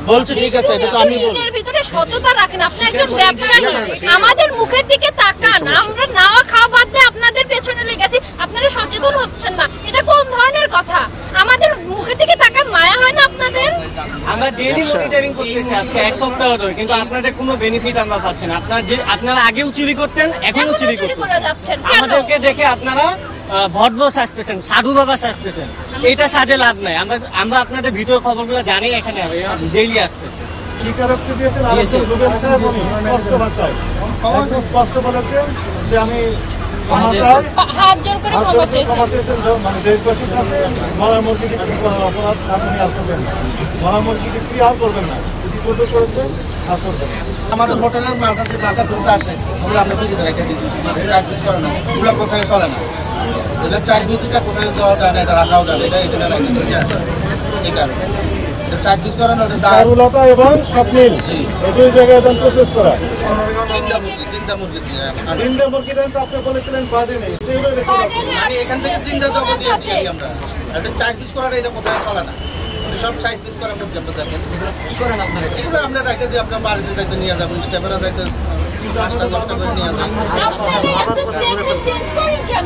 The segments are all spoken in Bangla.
বলছি ঠিক আছে, এটা তো আমি নিজের ভিতরে সততা রাখেন। আপনি একজন ব্যবসায়ী, আমাদের মুখের দিকে তাকান। আমরা নাওয়া খাওয়া বাদ দিয়ে আপনাদের পেছনে লেগেছি, আপনারা সচেতন হচ্ছেন না। এটা কোন ধরনের কথা? আমাদের মুখের দিকে তাকান, মায়া হয় না আপনাদের? আমরা ডেইলি মনিটরিং করতেছি আজকে এক সপ্তাহ ধরে, কিন্তু আপনাদের কোনো বেনিফিট আমরা পাচ্ছি না। আপনারা আগেও চুরি করতেন, এখনো চুরি করে যাচ্ছেন। আমাদেরকে দেখে আপনারা ভদ্র সাজতেছেন, সাধু বাবা সাজতেছেন। এটা সাজে লাভ নাই। আমরা আপনাদের ভিতর খবরগুলো জানি, এখানে ডেইলি আসতেছে। স্পষ্ট বলেছেন যে আমি হাত জোর করে ক্ষমা চেয়েছেন। মানে দেশবাসীর কাছে মরা মুরগিকে অপরাধ আপনি আর করবেন না, মরা মুরগিকে কি আর করবেন না, যদি করেছেন আর করবেন না। আমাদের হোটেলের মার্কেট তুলতে আসে, ওগুলো আমরা বুঝতে রেখে দিচ্ছি, চার্জ পিস করে না, ওগুলো কোথায় চলে না। এটা চার্জ পিসটা কোথায় দেওয়া যায় না, এটা রাখাও যাবে, এটা এখানে রাখে এই কারণে চার্জ পিস করে না। চারুলতা এবং স্বপ্নিল এই দুই জায়গায় প্রসেস করা জিন্দা মুরগি জিন্দা মুরগি দেন তো আপনি বলেছিলেন বাড়ি নেই, মানে এখান থেকে জিন্দা জব দিয়ে দিই আমরা। এটা চার্জ পিস করার এটা কোথায় চলে না, সব চার্জ পিস করা মুরগি আমরা দেখেন কি করেন আপনারা। এগুলো আমরা রেখে দিই, আপনার বাড়িতে যাইতে নিয়ে যাবেন, স্টেপেরা যাইতে 5-10টা করে নিয়ে যাবেন। আপনারা এত স্টেটমেন্ট চেঞ্জ করেন কেন?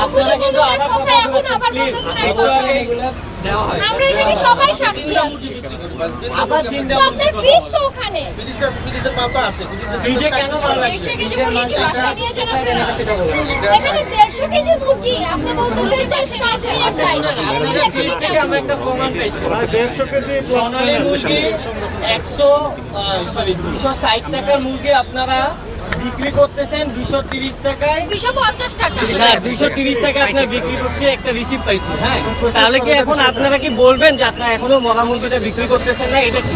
আপনারা কিন্তু আবার কথা এখন আবার বলতেছেন আমরা এখানে সবাই সাক্ষী আছি। আবার জিন্দা আপনার ফ্রিজ তো ওখানে, বিদেশের মাল তো আছে, ফ্রিজে কেন ভালো লাগছে? 150 কেজি মুরগি বাসায় নিয়ে যান আপনারা। এখানে 150 কেজি মুরগি আপনি বলতেছেন যে স্টক নিয়ে যাই। আমরা একটা প্রমাণ পেয়েছি, 150 কেজি সোনালী মুরগি 260 টাকার মুরগি আপনারা বিক্রি করতেছেন 230 টাকায়, 250 টাকা। হ্যাঁ 230 টাকা আপনারা বিক্রি করছে, একটা রিসিপ্ট পাইছি। হ্যাঁ, তাহলে কি এখন আপনারা কি বলবেন যে আপনারা এখনো মরা মুরগিটা বিক্রি করতেছেন না? এটা কি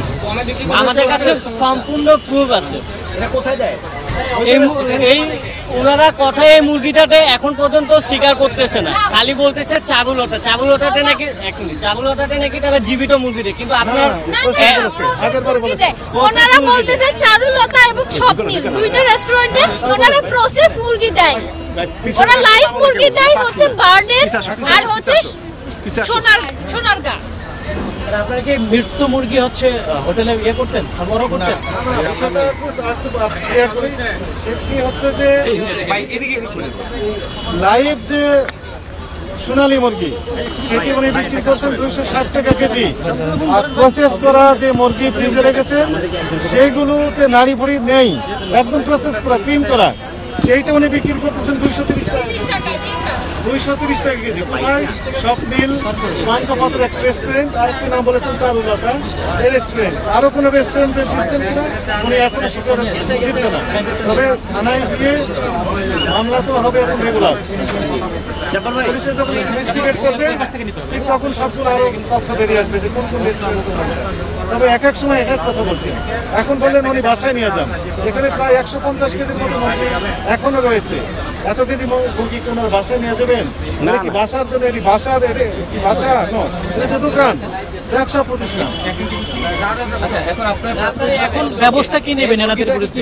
আমাদের কাছে সম্পূর্ণ প্রুফ আছে। এটা কোথায় দেয়? এই ওনারা কথায় এই মুরগিটাতে এখন পর্যন্ত স্বীকার করতেছে না, খালি বলতেছে চাগুলোটাতে নাকি চাগুলোটাতে নাকি তারা জীবিত মুরগি দেয়, কিন্তু আপনার ওনারা বলতেছে চারুলতা এবং স্বপ্নিল দুইটা রেস্টুরেন্টে ওনারা প্রসেস মুরগি দেয়, ওরা লাইভ মুরগি দেয় হচ্ছে বার্ডের আর হচ্ছে সোনারগা। আপনারা কি মৃত্যু মুরগি হচ্ছে হোটেলে ইয়ে করতেন, সরবরাহ করতেন? হচ্ছে যে লাইভ যে সোনালী মুরগি সেটি উনি বিক্রি করছেন 260 টাকা কেজি, আর প্রসেস করা যে মুরগি ফ্রিজে রেখেছেন সেইগুলোতে নাড়ি ভুড়ি নেই, একদম প্রসেস করা ক্লিন করা, সেইটা উনি বিক্রি করতেছেন 230 টাকা। 230 টাকা কেজি। কোথায়? স্বপ্নিল মানকাপত্র একটা রেস্টুরেন্ট, আরেকটি নাম বলেছেন চারুলতা এই রেস্টুরেন্ট। আরো কোনো রেস্টুরেন্টে দিচ্ছেন কিনা উনি এখনো স্বীকার দিচ্ছে না, তবে থানায় গিয়ে মামলা তো হবে এখন রেগুলার। পুলিশে যখন ইনভেস্টিগেট করবে ঠিক তখন সবগুলো আরো তথ্য বেরিয়ে আসবে যে কোন কোন রেস্টুরেন্ট। তবে এক এক সময় এক এক কথা বলছেন। এখন বললেন উনি বাসায় নিয়ে যান, এখানে প্রায় 150 কেজির মতো মুরগি এখনো রয়েছে। এত কেজি মুরগি কোন বাসায় নিয়ে যাবেন? না কি বাসার জন্য? বাসার কি বাসা? এটা দোকান, ব্যবসা প্রতিষ্ঠান। এখন ব্যবস্থা কি নেবেন এনাদের বিরুদ্ধে?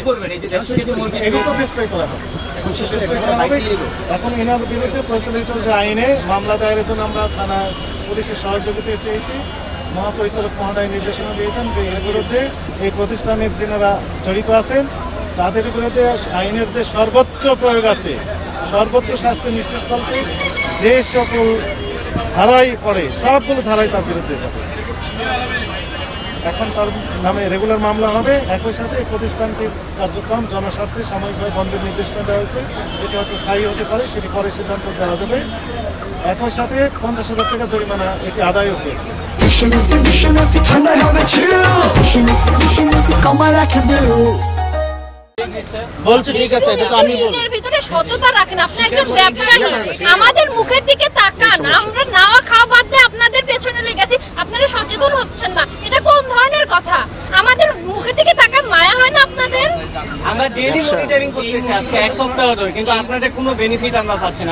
এগুলো তো ডিস্ট্রয় করা হবে। এখন এনার বিরুদ্ধে প্রচলিত যে আইনে মামলা দায়েরের জন্য আমরা থানা পুলিশের সহযোগিতা চেয়েছি। মহাপরিচালক মহোদয় নির্দেশনা দিয়েছেন যে এর বিরুদ্ধে এই প্রতিষ্ঠানের যারা জড়িত আছেন তাদের বিরুদ্ধে আইনের যে সর্বোচ্চ প্রয়োগ আছে, সর্বোচ্চ শাস্তি নিশ্চিত চলবে, যে সকল ধারায় পড়ে সবগুলো ধারায় তার বিরুদ্ধে যাবে। এখন তার নামে রেগুলার মামলা হবে। একই সাথে এই প্রতিষ্ঠানটির কার্যক্রম জনস্বার্থে সাময়িকভাবে বন্ধের নির্দেশনা দেওয়া হয়েছে, এটি হয়তো স্থায়ী হতে পারে, সেটি পরে সিদ্ধান্ত দেওয়া যাবে। একই সাথে 50,000 টাকা জরিমানা এটি আদায়ও হয়েছে। বলছি ঠিক আছে, এটা তো আমি নিজের ভিতরে সততা রাখেন। আপনি একজন ব্যবসায়ী, আমাদের মুখের দিকে তাকান। আমরা নাওয়া খাওয়া বাদ দিয়ে আপনাদের পেছনে লেগেছি, আপনারা সচেতন হচ্ছেন না। এটা কোন ধরনের কথা? আমাদের মুখের দিকে তাকান, মায়া হয় না আপনাদের? আমরা ডেইলি মনিটরিং করতেছি আজকে এক সপ্তাহ ধরে, কিন্তু আপনাদের কোনো বেনিফিট আমরা পাচ্ছি না।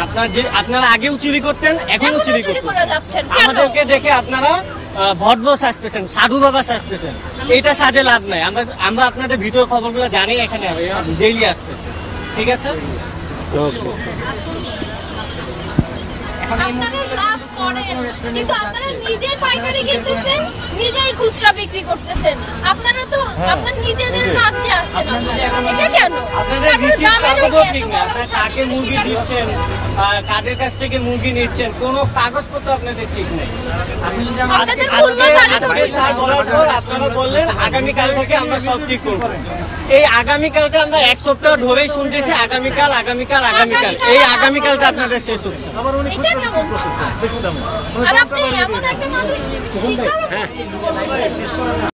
আপনারা আগেও চুরি করতেন, এখনো চুরি করে যাচ্ছেন। আমাদেরকে দেখে আপনারা ভদ্র সাজতেছেন, সাধু বাবা সাজতেছেন। এটা সাজে লাভ নাই। আমরা আপনাদের ভিতর খবরগুলো জানি, এখানে ডেইলি আসতেছে। ঠিক আছে। আপনারা লাভ করেন, কিন্তু আপনারা নিজেই পাইকারি কিনতেছেন, নিজেই খুচরা বিক্রি করতেছেন। আপনারা তো আপনার নিজেদের রাজ্যে আছেন, আপনারা এটা কেন? আপনাদের তারপর রিসিভ দামের কাগজও এত ঠিক বড় না, আপনার কাকে মুরগি স্বীকার দিচ্ছেন, করতেছেন। কাদের কাছ থেকে মুরগি নিচ্ছেন, কোনো কাগজপত্র আপনাদের ঠিক নেই। আপনাদের মূল্য তালিকা আজকে স্যার বলার পর আপনারা বললেন আগামীকাল থেকে আমরা সব ঠিক করবো। এই আগামীকালটা আমরা এক সপ্তাহ ধরেই শুনতেছি, আগামীকাল আগামীকাল আগামীকাল। এই আগামীকালটা আপনাদের শেষ হচ্ছে। এটা কেমন কথা? আর আপনি এমন একটা মানুষ স্বীকার করতে বলতেছেন।